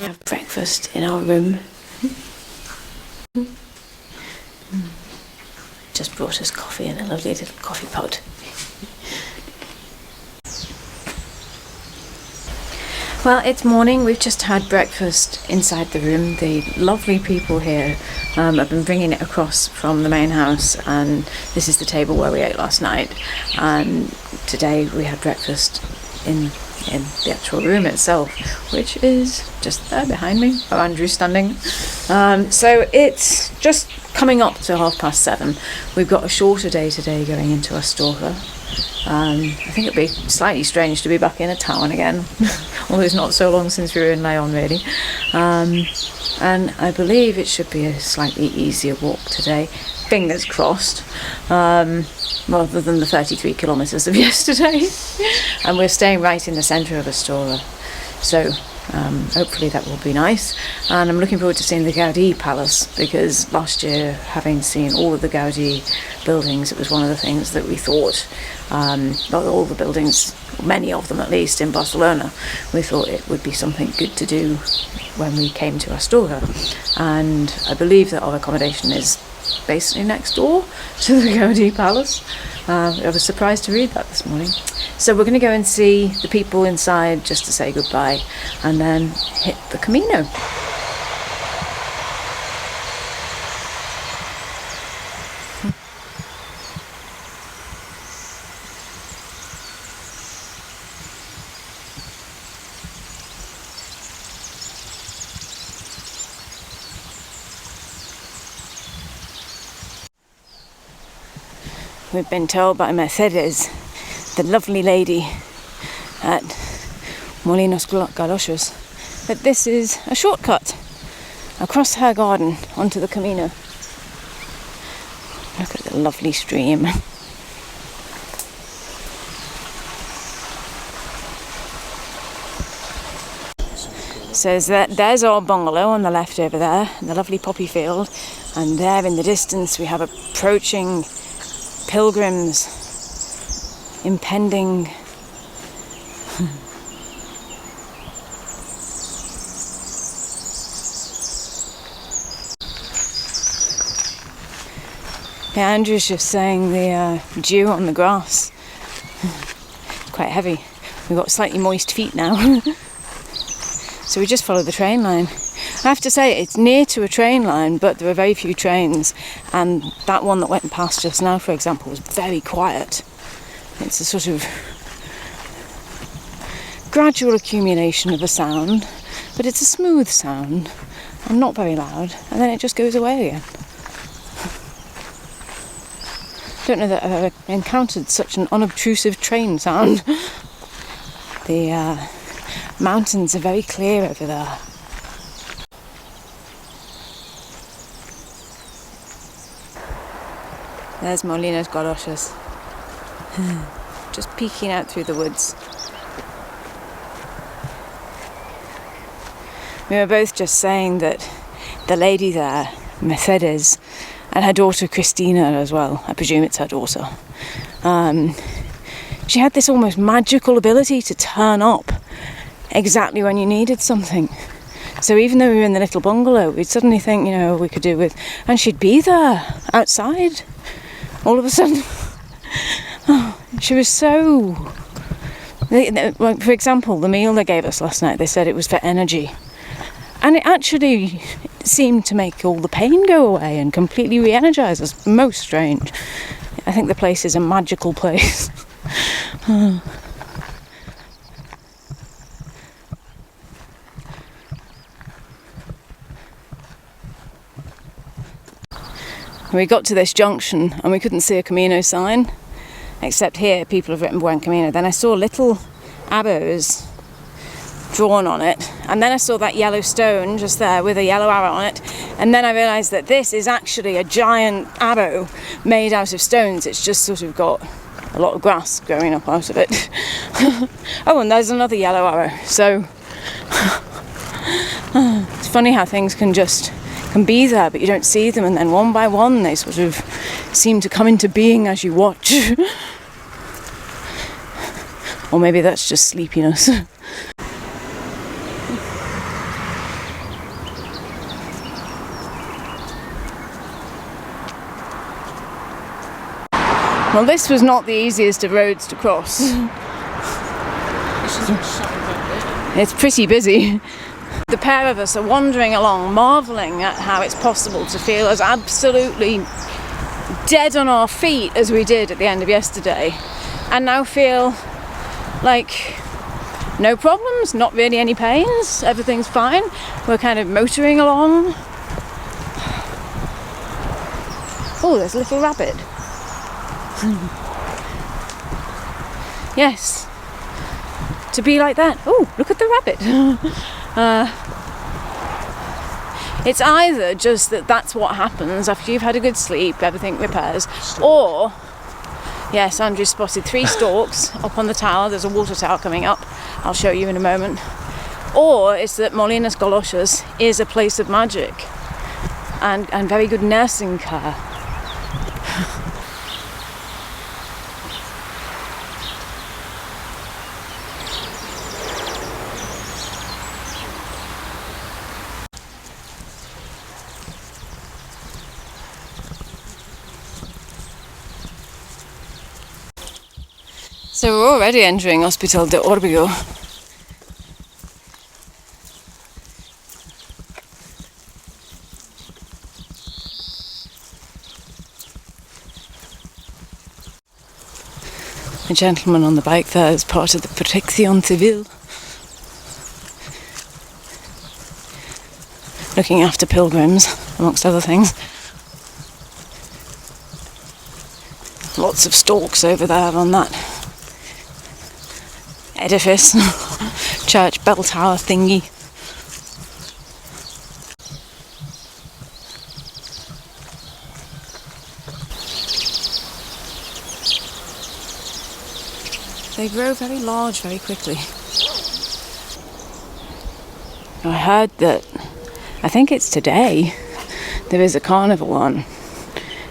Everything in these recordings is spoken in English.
have breakfast in our room. Just brought us coffee in a lovely little coffee pot. Well, it's morning. We've just had breakfast inside the room. The lovely people here have been bringing it across from the main house, and this is the table where we ate last night. And today we had breakfast in the actual room itself, which is just there behind me, where Andrew's standing. So it's just coming up to 7:30. We've got a shorter day today going into Astorga. I think it'd be slightly strange to be back in a town again, although it's not so long since we were in Lyon really. And I believe it should be a slightly easier walk today, fingers crossed, rather than the 33 kilometres of yesterday. And we're staying right in the centre of Astorga, so hopefully that will be nice. And I'm looking forward to seeing the Gaudí Palace, because last year, having seen all of the Gaudí buildings, it was one of the things that we thought, not all the buildings, many of them at least, in Barcelona, we thought it would be something good to do when we came to Astorga. And I believe that our accommodation is basically next door to the Gaudí Palace. I was surprised to read that this morning. So we're going to go and see the people inside just to say goodbye, and then hit the Camino. We've been told by Mercedes, the lovely lady at Molinos Galochos, that this is a shortcut across her garden onto the Camino. Look at the lovely stream. Says that there's our bungalow on the left over there, the lovely poppy field, and there in the distance we have approaching pilgrims, impending. Yeah, Andrew's just saying the dew on the grass. It's quite heavy. We've got slightly moist feet now. So we just follow the train line. I have to say, it's near to a train line, but there are very few trains, and that one that went past just now, for example, was very quiet. It's a sort of gradual accumulation of a sound, but it's a smooth sound and not very loud, and then it just goes away again. Don't know that I've ever encountered such an unobtrusive train sound. The mountains are very clear over there. There's Molinos Galochos, just peeking out through the woods. We were both just saying that the lady there, Mercedes, and her daughter Christina as well, I presume it's her daughter, she had this almost magical ability to turn up exactly when you needed something. So even though we were in the little bungalow, we'd suddenly think, we could do with, and she'd be there, outside. All of a sudden, she was so... For example, the meal they gave us last night, they said it was for energy. And it actually seemed to make all the pain go away and completely re-energise us. Most strange. I think the place is a magical place. We got to this junction and we couldn't see a Camino sign, except here people have written Buen Camino. Then I saw little arrows drawn on it, and then I saw that yellow stone just there with a yellow arrow on it, and then I realised that this is actually a giant arrow made out of stones. It's just sort of got a lot of grass growing up out of it. Oh, and there's another yellow arrow. So it's funny how things can be there, but you don't see them, and then one by one they sort of seem to come into being as you watch. Or maybe that's just sleepiness. Well, this was not the easiest of roads to cross. It's pretty busy. The pair of us are wandering along, marvelling at how it's possible to feel as absolutely dead on our feet as we did at the end of yesterday, and now feel like no problems, not really any pains, everything's fine. We're kind of motoring along. Oh, there's a little rabbit. Yes, to be like that. Oh, look at the rabbit. It's either just that that's what happens after you've had a good sleep, everything repairs, or, yes, Andrew spotted 3 storks up on the tower. There's a water tower coming up, I'll show you in a moment. Or it's that Molinas Galoshas is a place of magic and very good nursing care. So we're already entering Hospital de Órbigo. The gentleman on the bike there is part of the Protección Civil, looking after pilgrims, amongst other things. Lots of stalks over there on that edifice, church bell tower thingy. They grow very large very quickly. I heard that, I think it's today, there is a carnival on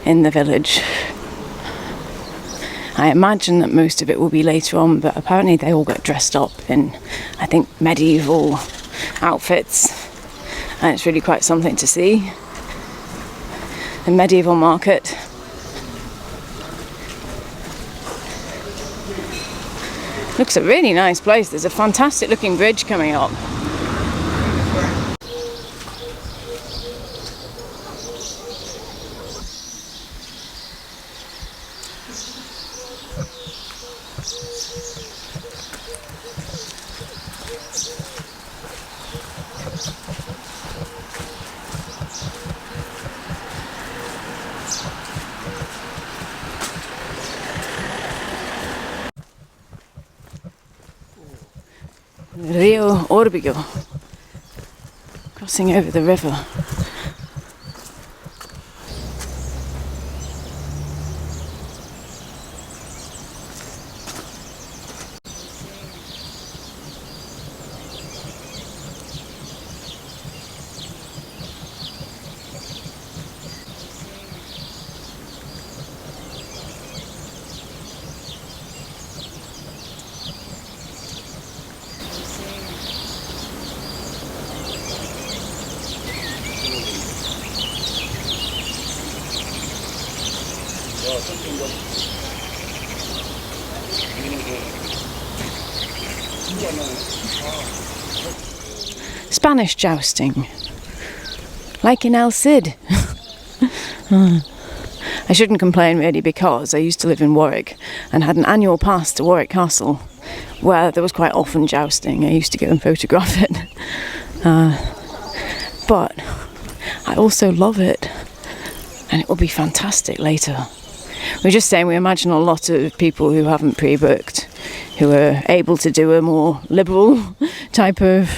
in the village. I imagine that most of it will be later on, but apparently they all get dressed up in, I think, medieval outfits, and it's really quite something to see. The medieval market. Looks a really nice place. There's a fantastic looking bridge coming up. Rio Órbigo, crossing over the river. Spanish jousting, like in El Cid. I shouldn't complain really, because I used to live in Warwick and had an annual pass to Warwick Castle where there was quite often jousting. I used to go and photograph it. But I also love it, and it will be fantastic later. We're just saying we imagine a lot of people who haven't pre-booked, who are able to do a more liberal type of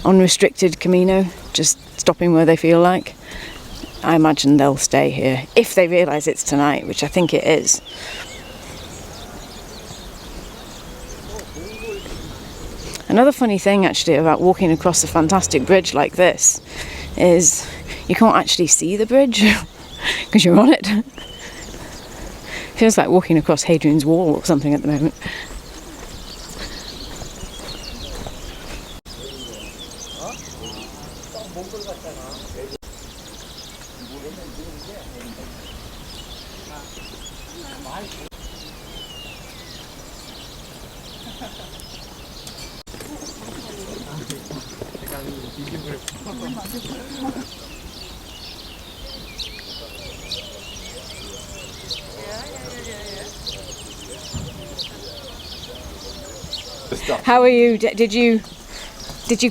unrestricted Camino, just stopping where they feel like. I imagine they'll stay here, if they realise it's tonight, which I think it is. Another funny thing actually about walking across a fantastic bridge like this is you can't actually see the bridge because you're on it. Feels like walking across Hadrian's Wall or something at the moment. How are you? Did you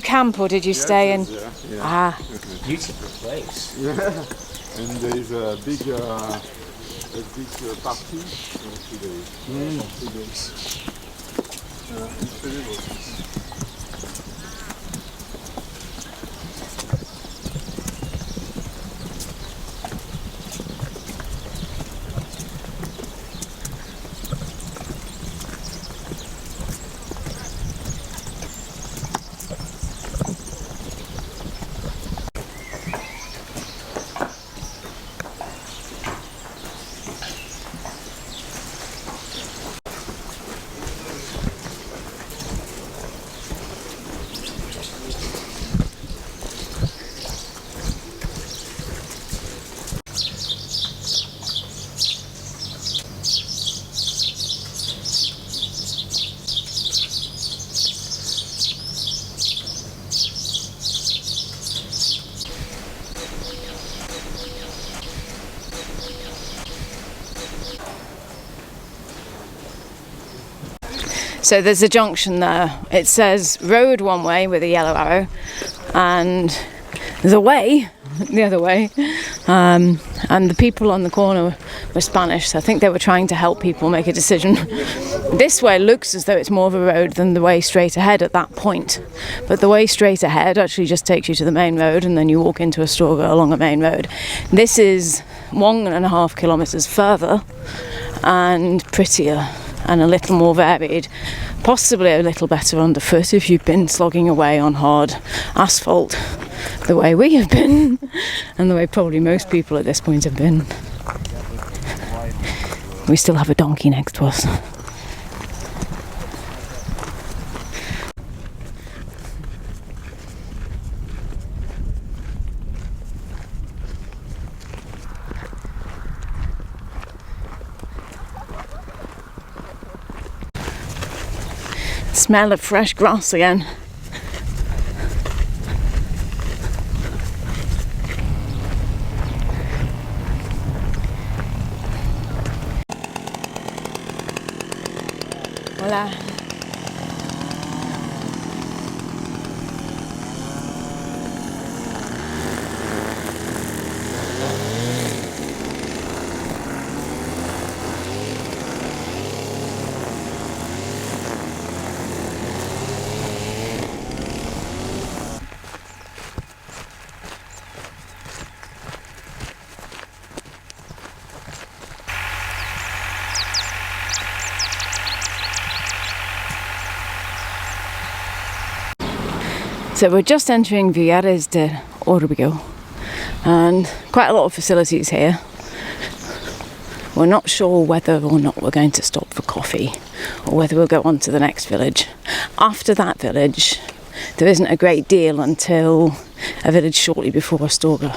camp or did you stay in? Yeah. Ah, Beautiful place. Yeah. And there is a big party today. 2 days. Incredible. so there's a junction there. It says road one way with a yellow arrow, and the way the other way. And the people on the corner were Spanish, so I think they were trying to help people make a decision. This way looks as though it's more of a road than the way straight ahead at that point, but the way straight ahead actually just takes you to the main road, and then you walk into Astorga along a main road. This is 1.5 kilometres further and prettier and a little more varied, possibly a little better underfoot if you've been slogging away on hard asphalt the way we have been, and the way probably most people at this point have been. We still have a donkey next to us. Smell of fresh grass again. Hola. So we're just entering Villares de Órbigo, and quite a lot of facilities here. We're not sure whether or not we're going to stop for coffee or whether we'll go on to the next village. After that village, there isn't a great deal until a village shortly before Astorga.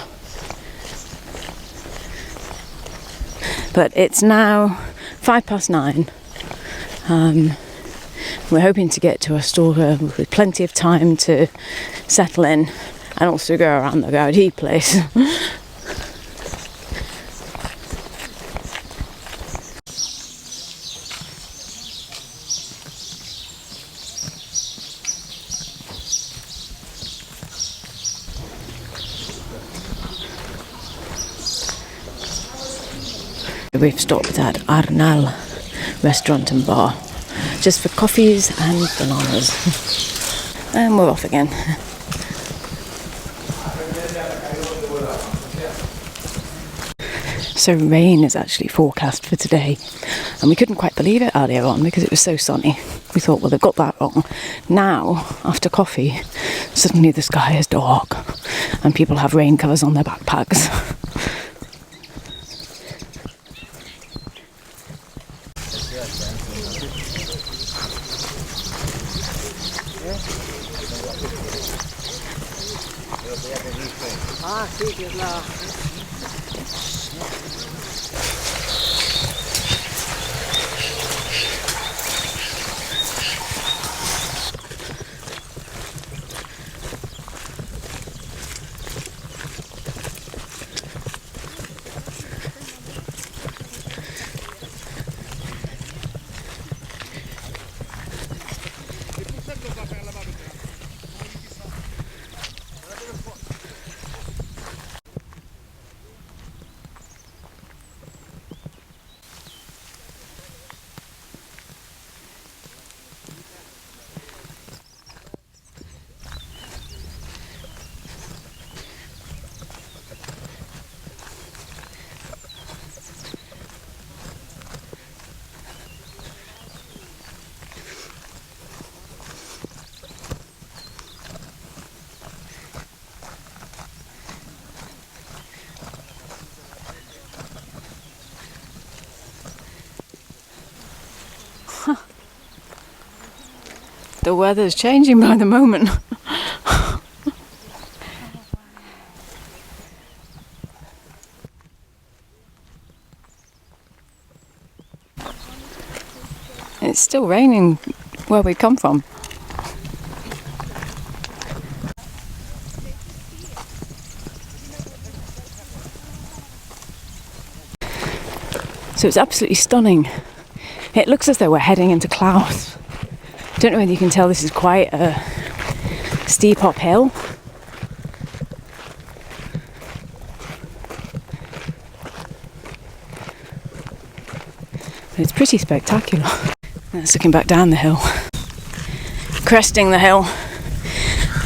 But it's now 9:05. We're hoping to get to Astorga with plenty of time to settle in and also go around the Gaudí place. We've stopped at Arnal restaurant and bar, just for coffees and bananas. And we're off again. So rain is actually forecast for today, and we couldn't quite believe it earlier on because it was so sunny. We thought, well, they've got that wrong. Now, after coffee, suddenly the sky is dark and people have rain covers on their backpacks. The weather's changing by the moment. It's still raining where we come from. So it's absolutely stunning. It looks as though we're heading into clouds. Don't know whether you can tell, this is quite a steep uphill. It's pretty spectacular. That's looking back down the hill. Cresting the hill.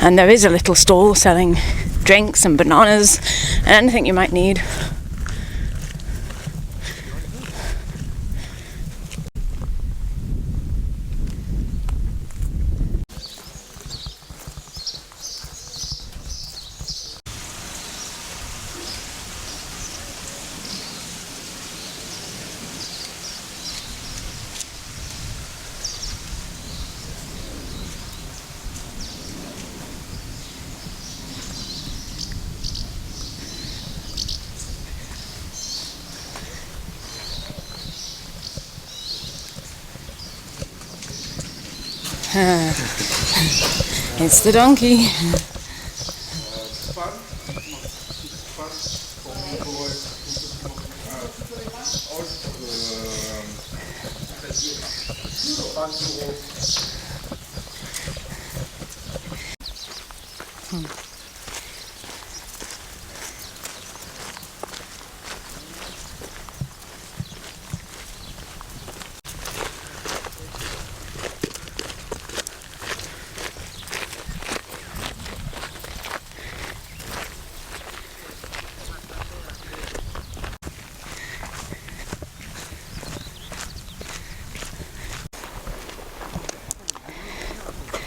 And there is a little stall selling drinks and bananas and anything you might need. It's the donkey.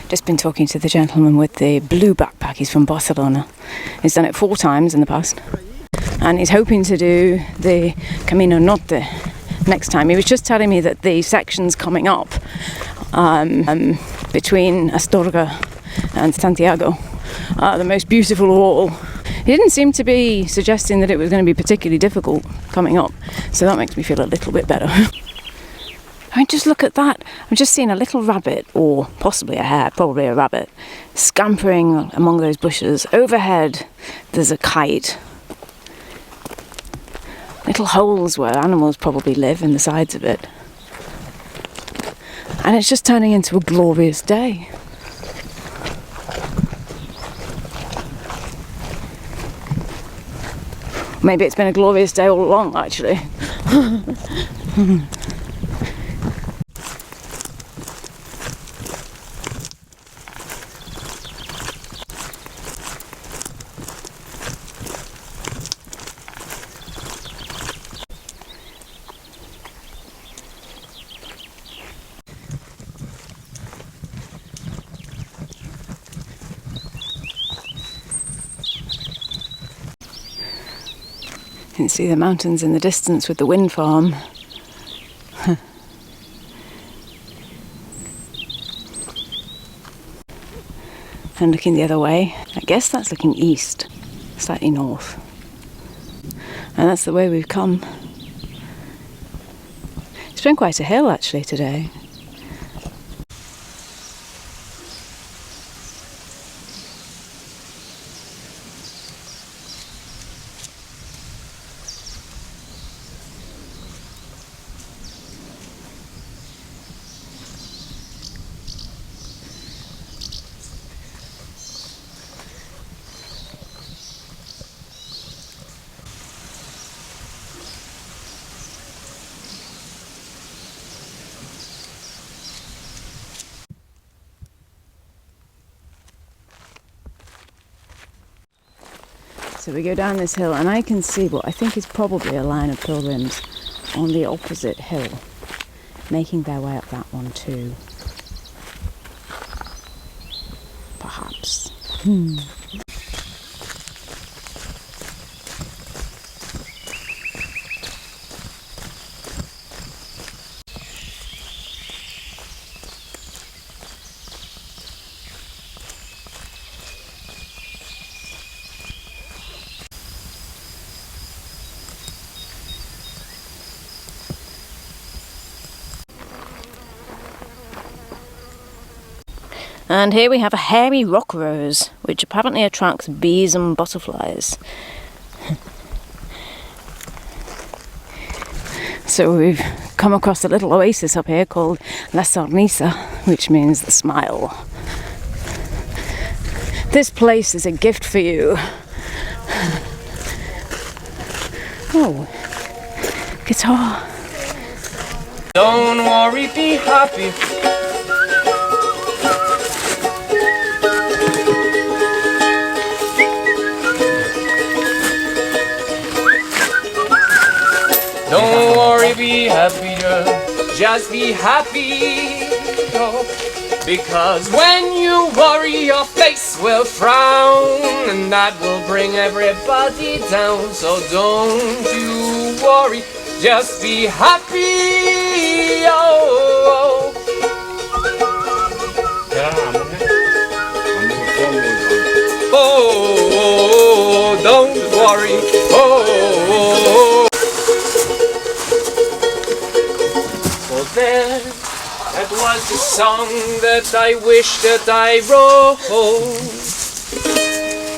Just been talking to the gentleman with the blue backpack. He's from Barcelona. He's done it 4 times in the past. And he's hoping to do the Camino Norte next time. He was just telling me that the sections coming up between Astorga and Santiago are the most beautiful of all. He didn't seem to be suggesting that it was going to be particularly difficult coming up. So that makes me feel a little bit better. I mean, just look at that. I'm just seeing a little rabbit, or possibly a hare, probably a rabbit, scampering among those bushes. Overhead, there's a kite. Little holes where animals probably live in the sides of it. And it's just turning into a glorious day. Maybe it's been a glorious day all along, actually. You can see the mountains in the distance with the wind farm. And looking the other way, I guess that's looking east, slightly north. And that's the way we've come. It's been quite a hill actually today. So we go down this hill and I can see what I think is probably a line of pilgrims on the opposite hill, making their way up that one too. Perhaps. And here we have a hairy rock rose, which apparently attracts bees and butterflies. So we've come across a little oasis up here called La Sonrisa, which means the smile. This place is a gift for you. Oh, guitar. Don't worry, be happy. Don't worry, be happy, just be happy. Oh, because when you worry, your face will frown, and that will bring everybody down. So don't you worry, just be happy. Oh, oh, don't worry. Oh. There, that was the song that I wish that I wrote.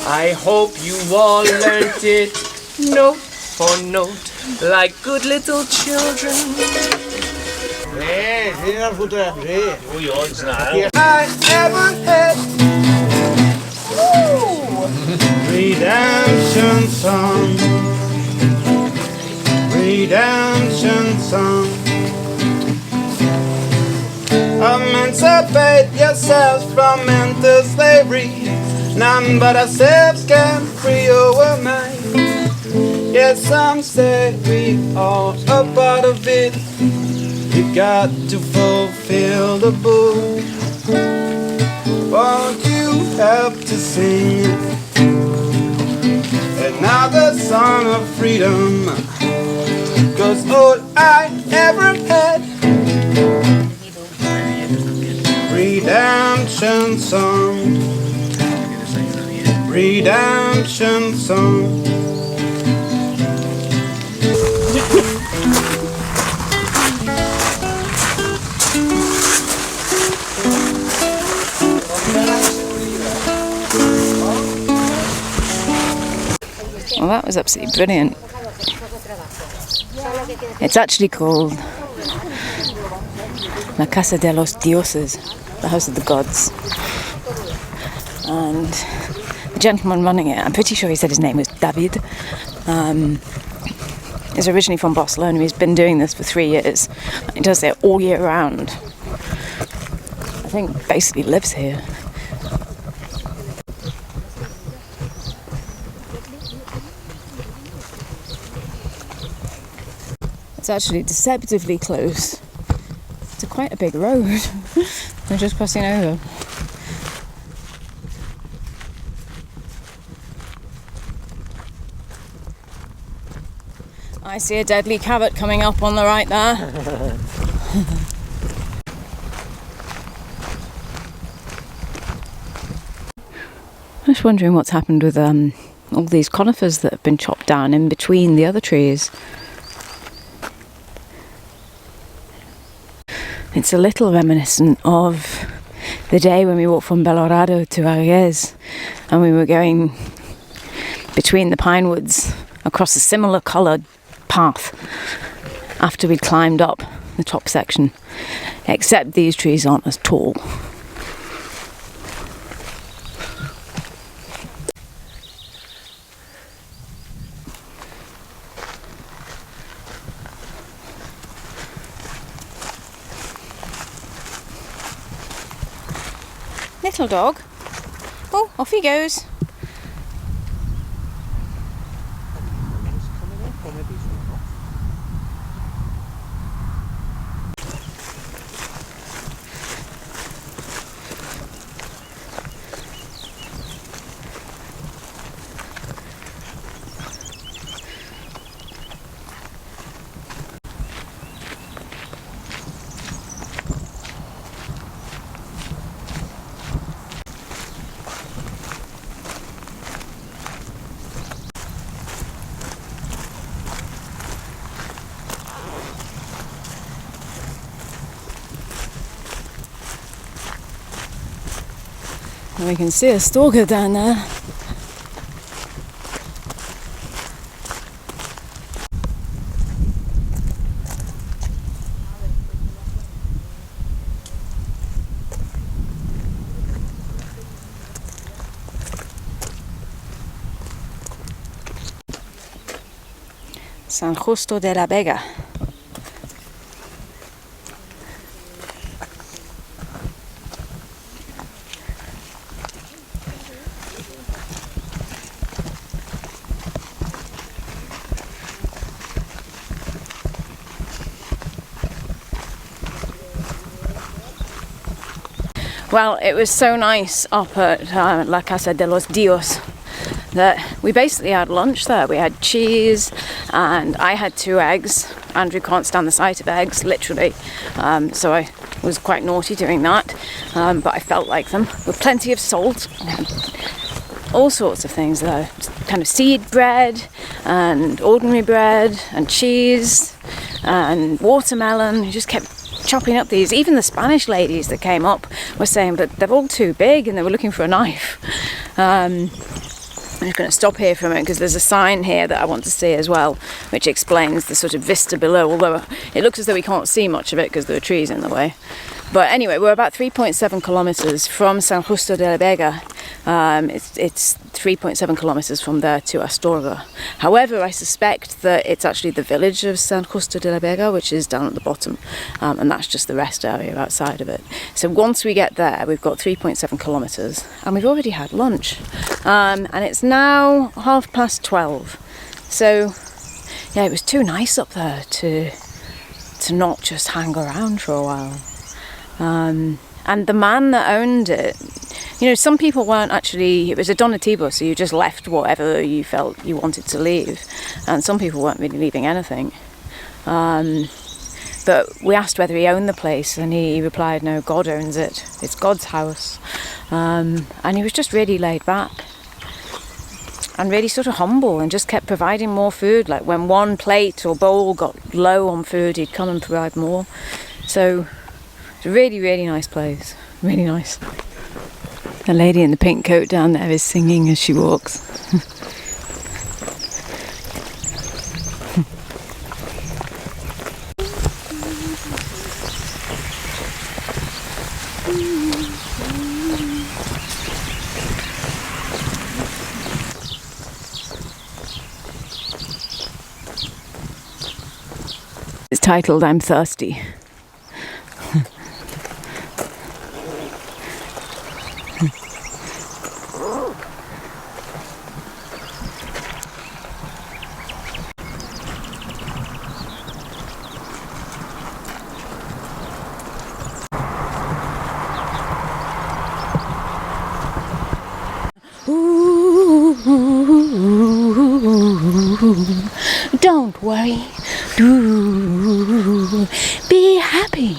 I hope you all learnt it note for note, like good little children. I ever had. Redemption song. Redemption song. Emancipate yourselves from mental slavery. None but ourselves can free our mind. Yes, some say we are a part of it. We got to fulfill the book. Won't you help to sing another song of freedom? 'Cause all I ever had. Redemption song. Redemption song. Well, that was absolutely brilliant. It's actually called La Casa de los Dioses, the house of the gods. And the gentleman running it, I'm pretty sure he said his name was David, is originally from Barcelona. He's been doing this for 3 years. He does it all year round. I think basically lives here. It's actually deceptively close to quite a big road. They're just crossing over. I see a deadly carrot coming up on the right there. I'm just wondering what's happened with all these conifers that have been chopped down in between the other trees. It's a little reminiscent of the day when we walked from Belorado to Ariès, and we were going between the pine woods across a similar coloured path after we'd climbed up the top section, except these trees aren't as tall. Little dog. Oh, off he goes. And we can see Astorga down there. San Justo de la Vega. Well, it was so nice up at La Casa de los Dios that we basically had lunch there. We had cheese and I had 2 eggs. Andrew can't stand the sight of eggs, literally. So I was quite naughty doing that, but I felt like them. With plenty of salt. All sorts of things there. Kind of seed bread and ordinary bread and cheese and watermelon. You just kept chopping up these. Even the Spanish ladies that came up were saying, but they're all too big, and they were looking for a knife. I'm just going to stop here for a minute because there's a sign here that I want to see as well, which explains the sort of vista below, although it looks as though we can't see much of it because there are trees in the way. But anyway, we're about 3.7 kilometres from San Justo de la Vega. It's 3.7 kilometres from there to Astorga. However, I suspect that it's actually the village of San Justo de la Vega, which is down at the bottom, and that's just the rest area outside of it. So once we get there, we've got 3.7 kilometres, and we've already had lunch. And it's now 12:30. So, yeah, it was too nice up there to not just hang around for a while. And the man that owned it, you know, some people weren't actually, it was a donativo, so you just left whatever you felt you wanted to leave, and some people weren't really leaving anything. But we asked whether he owned the place, and he replied, no, God owns it, it's God's house. And he was just really laid back and really sort of humble, and just kept providing more food. Like when one plate or bowl got low on food, he'd come and provide more. So it's a really, really nice place. Really nice. The lady in the pink coat down there is singing as she walks. It's titled I'm Thirsty. Don't worry, be happy,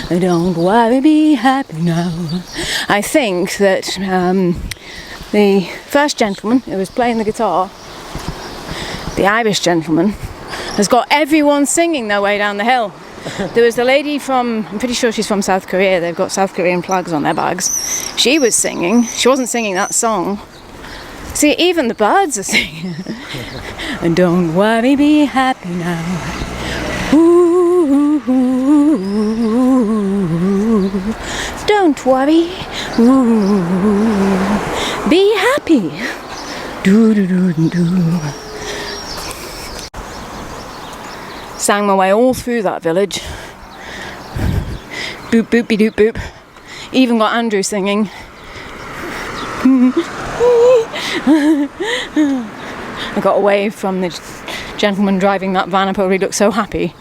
don't worry, be happy now. I think that the first gentleman who was playing the guitar, the Irish gentleman, has got everyone singing their way down the hill. There was the lady from, I'm pretty sure she's from South Korea, they've got South Korean flags on their bags. She was singing, she wasn't singing that song. See, even the birds are singing. And don't worry, be happy now. Ooh, don't worry. Ooh, be happy. Sang my way all through that village. Boop, boopy doop boop. Even got Andrew singing. I got away from the gentleman driving that van. I probably looked so happy.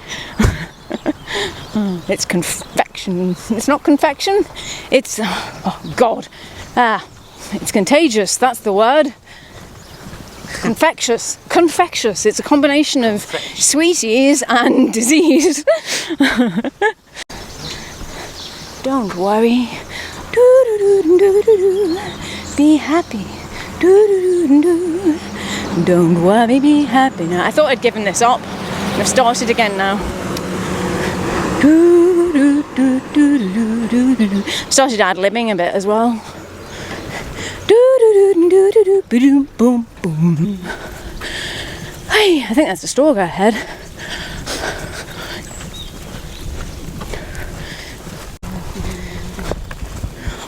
It's confection. It's not confection. It's, oh God. It's contagious. That's the word. Confectious. Confectious. It's a combination of sweeties and disease. Don't worry. Be happy. Don't worry, be happy now. I thought I'd given this up. I've started again now. Started ad-libbing a bit as well. Boom, boom. Hey, I think that's Astorga ahead.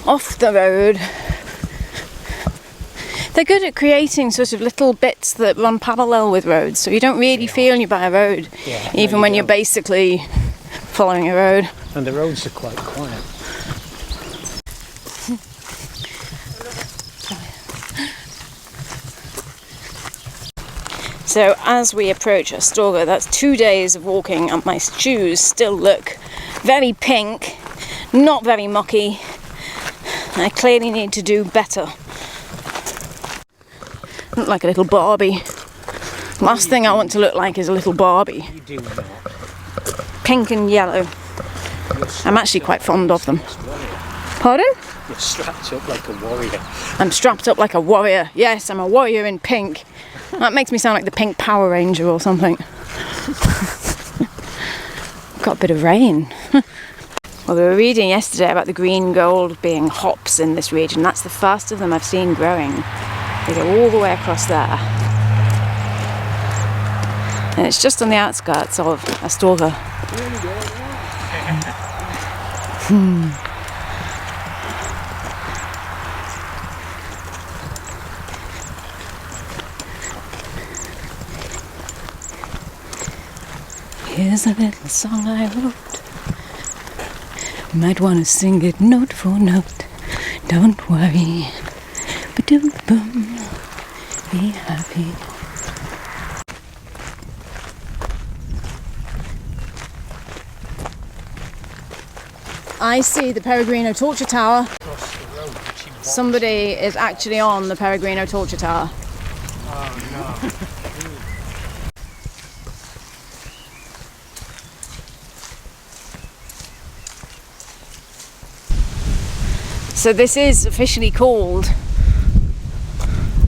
Off the road. They're good at creating sort of little bits that run parallel with roads, so you don't really feel you're by a road, even when you're basically following a road. And the roads are quite quiet. So as we approach Astorga, that's 2 days of walking, and my shoes still look very pink, not very mucky. I clearly need to do better. Look like a little Barbie. Last thing I want to look like is a little Barbie. You do not. Pink and yellow. I'm actually quite fond of them. Pardon? You're strapped up like a warrior. I'm strapped up like a warrior. Yes, I'm a warrior in pink. That makes me sound like the Pink Power Ranger or something. Got a bit of rain. Well, we were reading yesterday about the green gold being hops in this region. That's the first of them I've seen growing. They go all the way across there. And it's just on the outskirts of Astorga. Here's a little song I wrote. Might want to sing it note for note. Don't worry. Ba-doom-boom. Be happy. I see the Peregrino Torture Tower. Somebody is actually on the Peregrino Torture Tower. Oh no. So this is officially called,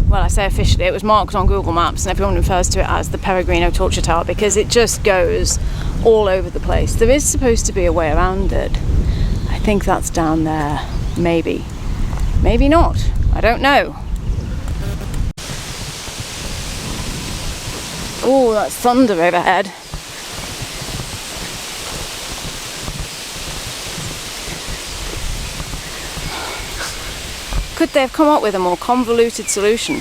well, I say officially, it was marked on Google Maps and everyone refers to it as the Peregrino Torture Tower because it just goes all over the place. There is supposed to be a way around it. I think that's down there, maybe. Maybe not, I don't know. Oh, that's thunder overhead. Could they have come up with a more convoluted solution?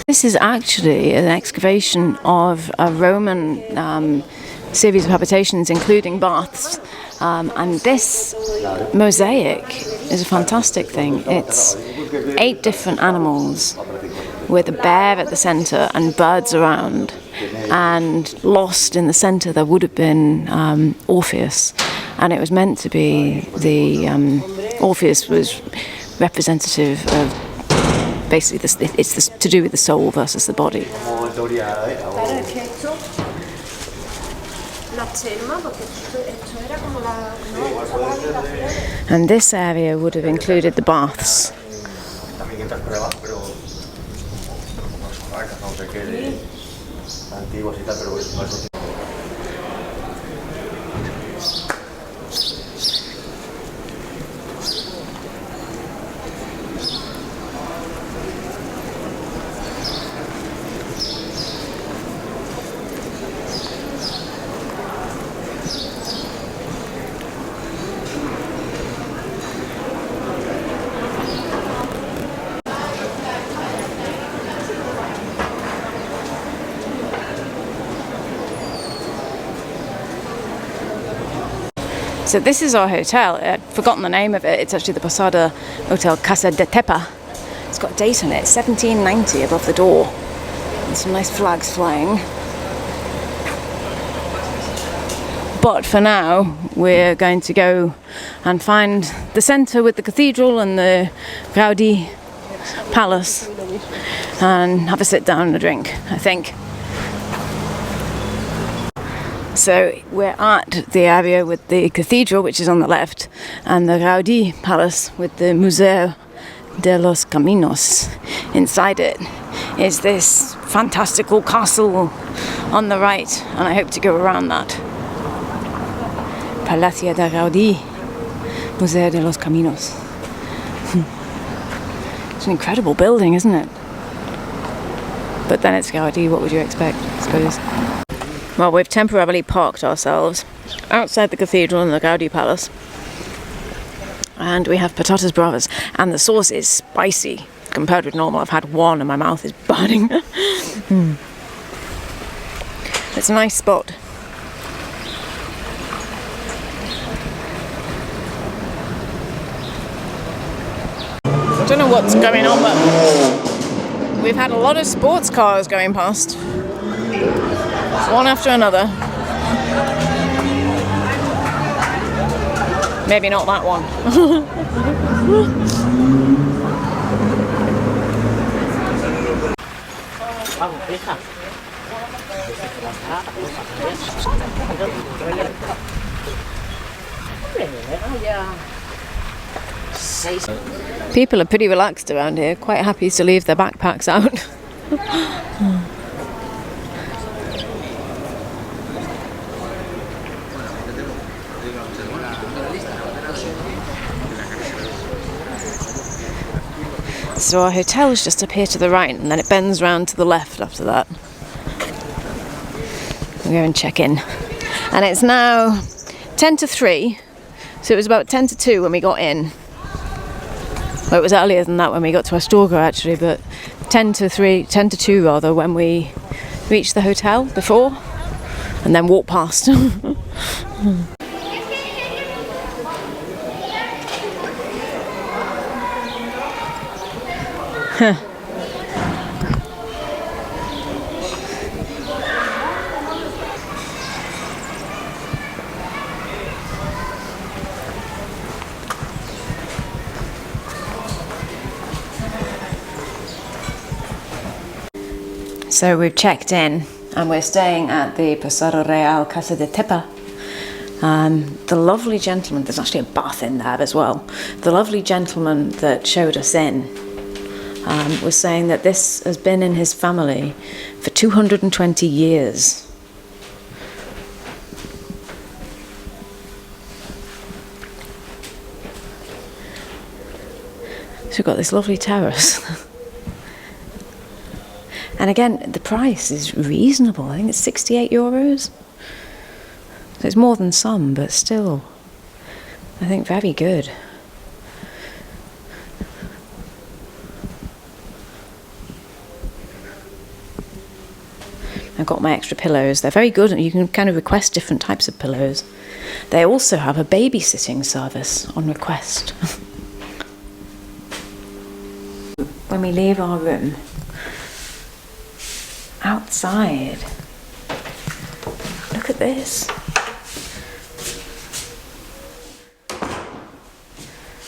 This is actually an excavation of a Roman series of habitations, including baths. And this mosaic is a fantastic thing. It's 8 different animals with a bear at the centre and birds around. And lost in the centre there would have been Orpheus. And it was meant to be Orpheus was representative of basically it's to do with the soul versus the body. And this area would have included the baths. So this is our hotel. I'd forgotten the name of it. It's actually the Posada Hotel Casa de Tepa. It's got a date on it, 1790 above the door. And some nice flags flying. But for now, we're going to go and find the centre with the cathedral and the Gaudí Palace and have a sit down and a drink, I think. So we're at the area with the cathedral, which is on the left, and the Gaudí Palace with the Museo de los Caminos. Inside it is this fantastical castle on the right, and I hope to go around that. Palacio de Gaudí, Museo de los Caminos. It's an incredible building, isn't it? But then it's Gaudí, what would you expect, I suppose? Well, we've temporarily parked ourselves outside the cathedral and the Gaudí Palace. And we have patatas bravas. And the sauce is spicy compared with normal. I've had one and my mouth is burning. It's a nice spot. I don't know what's going on, but we've had a lot of sports cars going past. One after another. Maybe not that one. People are pretty relaxed around here, quite happy to leave their backpacks out. So our hotel is just up here to the right, and then it bends round to the left after that. We'll go and check in. And it's now 10 to 3, so it was about 10 to 2 when we got in. Well, it was earlier than that when we got to Astorga actually, but 10 to 2 rather, when we reached the hotel before, and then walked past. So we've checked in and we're staying at the Posada Real Casa de Tepa. The lovely gentleman, there's actually a bath in there as well. The lovely gentleman that showed us in was saying that this has been in his family for 220 years. So we've got this lovely terrace. And again, the price is reasonable. I think it's 68 euros. So it's more than some, but still, I think very good. I've got my extra pillows. They're very good, and you can kind of request different types of pillows. They also have a babysitting service on request. When we leave our room, outside, look at this.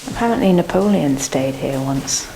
Apparently Napoleon stayed here once.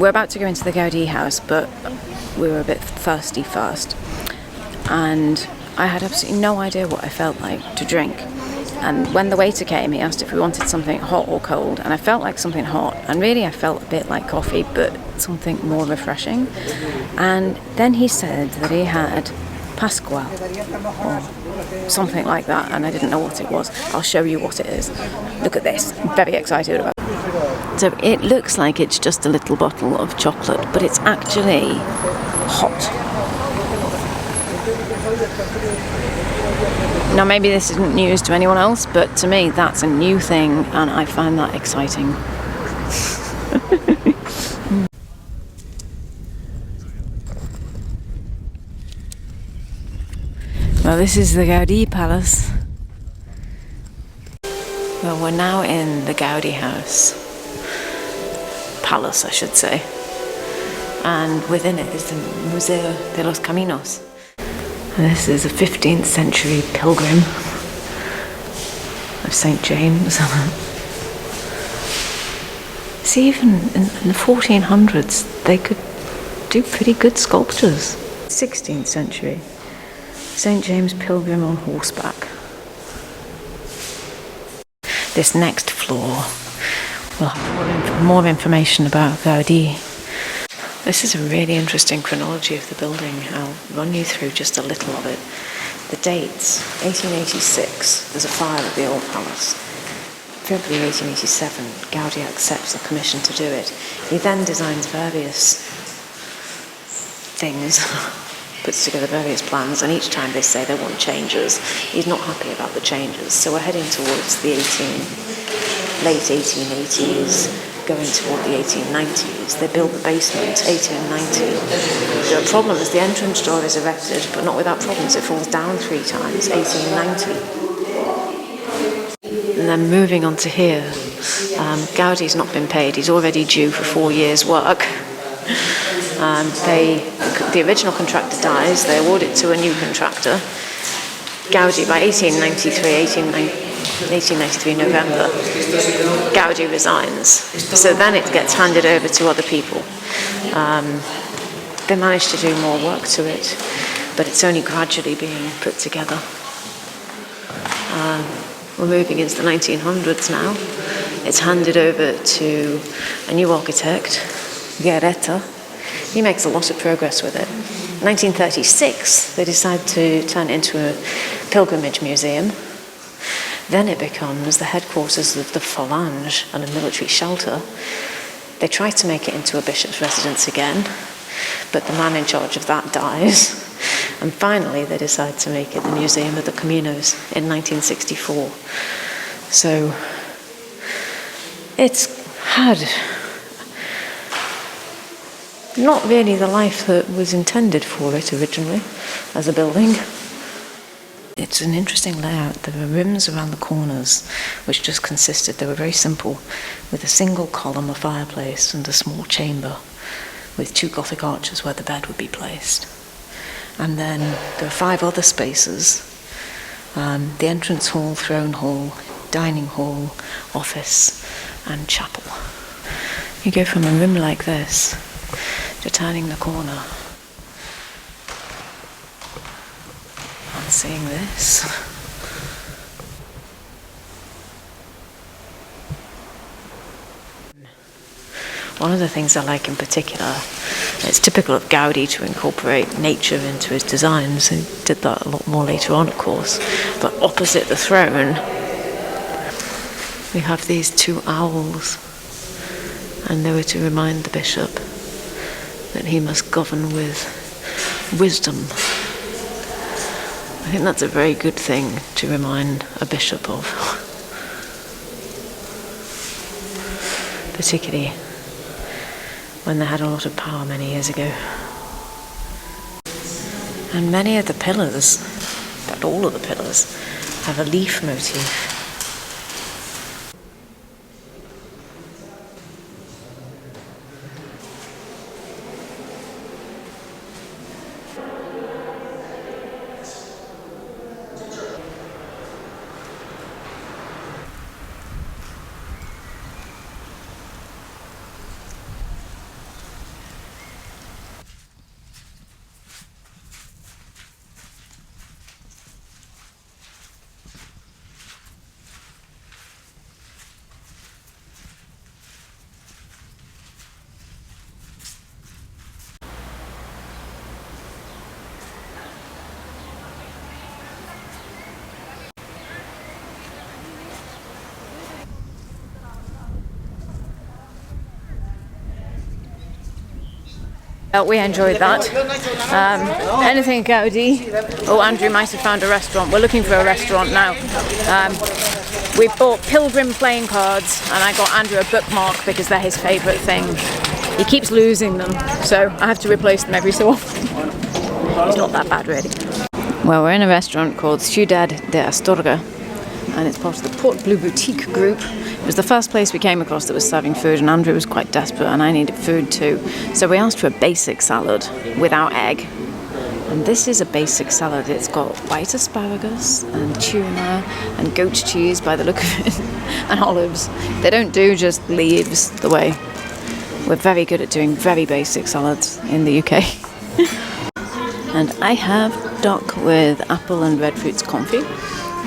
we're about to go into the Gaudí house, but we were a bit thirsty first. And I had absolutely no idea what I felt like to drink. And when the waiter came, he asked if we wanted something hot or cold, and I felt like something hot, and really I felt a bit like coffee, but something more refreshing. And then he said that he had Pascual, or something like that, and I didn't know what it was. I'll show you what it is. Look at this. I'm very excited about it. So it looks like it's just a little bottle of chocolate, but it's actually hot. Now maybe this isn't news to anyone else, but to me that's a new thing, and I find that exciting. Well, this is the Gaudí Palace. Well, we're now in the Gaudí house. Palace, I should say. And within it is the Museo de los Caminos. And this is a 15th century pilgrim of St. James. See, even in the 1400s, they could do pretty good sculptures. 16th century, St. James pilgrim on horseback. This next floor will have more information about Gaudí. This is a really interesting chronology of the building. I'll run you through just a little of it. The dates: 1886, there's a fire at the old palace. February 1887, Gaudí accepts the commission to do it. He then designs various things, puts together various plans, and each time they say they want changes. He's not happy about the changes, so we're heading towards the late 1880s, going toward the 1890s. They built the basement, 1890. The problem is the entrance door is erected, but not without problems. It falls down 3 times, 1890. And then moving on to here, Gaudí's not been paid. He's already due for 4 years' work. The original contractor dies, they award it to a new contractor. Gaudí, by 1893 November, Gaudí resigns. So then it gets handed over to other people. They manage to do more work to it, but it's only gradually being put together. We're moving into the 1900s now. It's handed over to a new architect, Guerreta. He makes a lot of progress with it. 1936, they decide to turn it into a pilgrimage museum. Then it becomes the headquarters of the Phalange and a military shelter. They try to make it into a bishop's residence again, but the man in charge of that dies. And finally, they decide to make it the Museum of the Caminos in 1964. So it's had not really the life that was intended for it originally as a building. It's an interesting layout. There were rooms around the corners which just consisted, they were very simple, with a single column, a fireplace, and a small chamber with 2 Gothic arches where the bed would be placed. And then there are 5 other spaces: the entrance hall, throne hall, dining hall, office, and chapel. You go from a room like this to turning the corner and seeing this. One of the things I like in particular, it's typical of Gaudí to incorporate nature into his designs. He did that a lot more later on, of course. But opposite the throne, we have these 2 owls, and they were to remind the bishop that he must govern with wisdom. I think that's a very good thing to remind a bishop of, particularly when they had a lot of power many years ago. And many of the pillars, in fact all of the pillars, have a leaf motif. We enjoyed that. Anything Gaudí? Oh, Andrew might have found a restaurant. We're looking for a restaurant now. We bought pilgrim playing cards, and I got Andrew a bookmark because they're his favourite thing. He keeps losing them, so I have to replace them every so often. It's not that bad, really. Well, we're in a restaurant called Ciudad de Astorga, and it's part of the Port Blue Boutique group. It was the first place we came across that was serving food, and Andrew was quite desperate, and I needed food too. So we asked for a basic salad without egg. And this is a basic salad. It's got white asparagus and tuna and goat cheese by the look of it, and olives. They don't do just leaves the way. We're very good at doing very basic salads in the UK. And I have duck with apple and red fruits confit,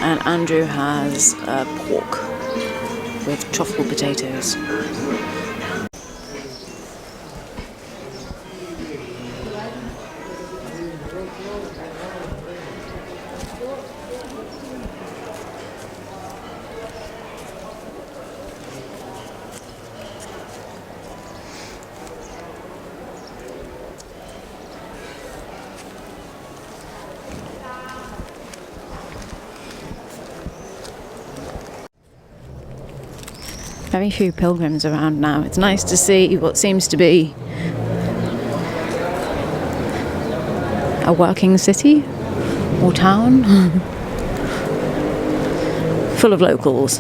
and Andrew has pork with truffle potatoes. Very few pilgrims around now. It's nice to see what seems to be a working city or town full of locals.